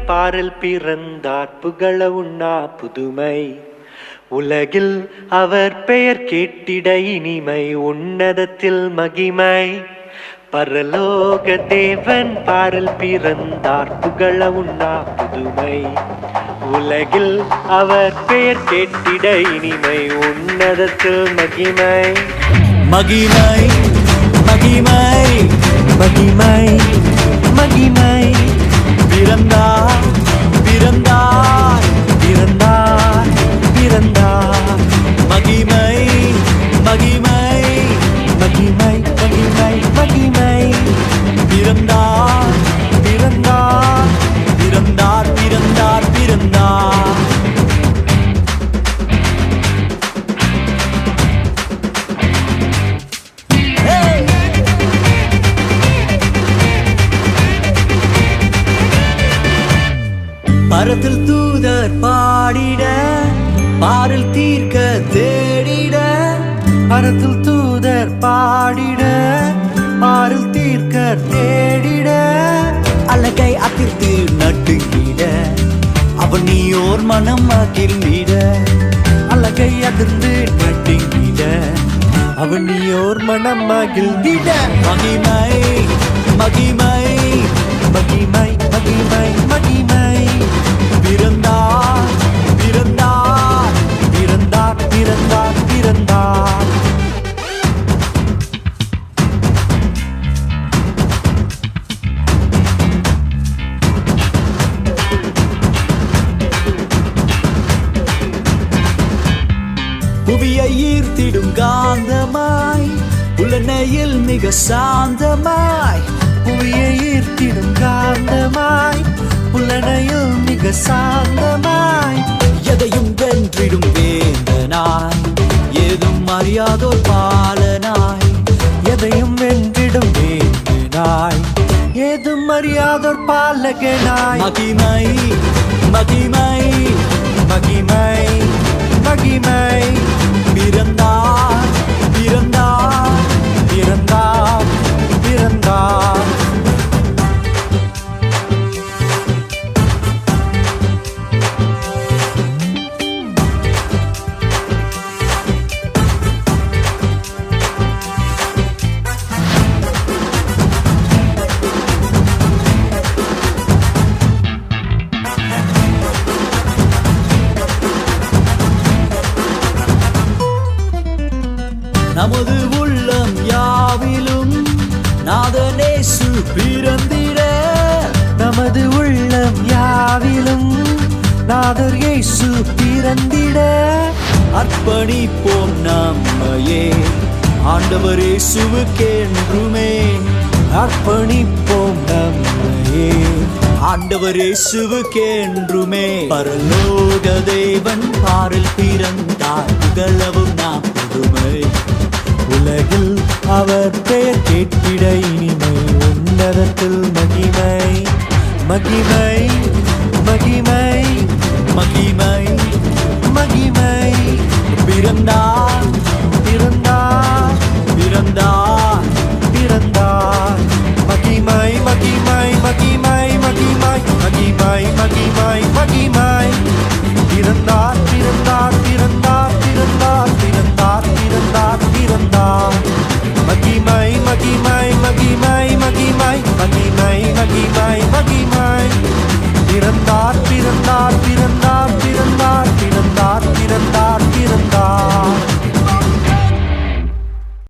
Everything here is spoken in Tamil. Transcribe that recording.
பாரில் பிறந்தார் புகழ உண்ணா புதுமை உலகில் அவர் பெயர் கேட்டிட இனிமை உன்னதத்தில் மகிமை பரலோக தேவன் பாரில் பிறந்தார் புகழ உண்ணா புதுமை உலகில் அவர் பெயர் கேட்டிட இனிமை உன்னதத்தில் மகிமை மகிமை மகிமை மகிமை மகிமை பிறந்தார் பிறந்தார் பிறந்தார் பிறந்தார் மகிமை மகிமை மகிமை மகிமை மகிமை பிறந்தார் பிறந்தார் பிறந்தார் பிறந்தார் பிறந்தார் பரத்தில் தூதர் பாடிட பாரில் தீர்க்க தேடிட பரத்தில் தூதர் பாடிட பாரில் தீர்க்க தேடிட அழகை அதிர்த்து நட்டுங்கிட அவன் நீயோர் மனம் மகிழ்ந்திட அழகை அதிர்ந்து நட்டுங்கிட அவன் நீயோர் மனம் மகிழ்ந்திட மகிமை மகிமை மகிமை மகிமை மகிமை பிறந்தார் பிறந்தார் பிறந்தார் பிறந்தார் பிறந்தார் புவியை ஈர்த்திடும் காந்தமாய் புலனையில் மிக சாந்தமாய் புவியை ஈர்த்திடும் காந்தமாய் புலனையில் மிக சாந்தமாய் எதையும் வென்றிடும் வேந்தனாய் ஏதும் அறியாதோர் பாலனாய் எதையும் வென்றிடும் வேந்தனாய் ஏதும் அறியாதோர் பாலகனாய் மகிமை மகிமை மகிமை மகிமை பிறந்தார் பிறந்தார் பிறந்தார் பிறந்தார் நமது உள்ளம் யாவிலும் நாதனேசு பிறந்திட நமது உள்ளம் யாவிலும் நாதர் இயேசு பிறந்திட அர்ப்பணிப்போம் நம்மையே ஆண்டவர் இயேசுவுக்கென்றுமே அர்ப்பணிப்போம் நம்மையே ஆண்டவர் இயேசுவுக்கென்றுமே பரலோக தேவன் பாரில் பிறந்தார் புகழவும் நாம் புதுமை உலகில் அவர் பெயர் கேட்டிட இனிமை உன்னதத்தில் மகிமை மகிமை மகிமை மகிமை மகிமை பிறந்தார்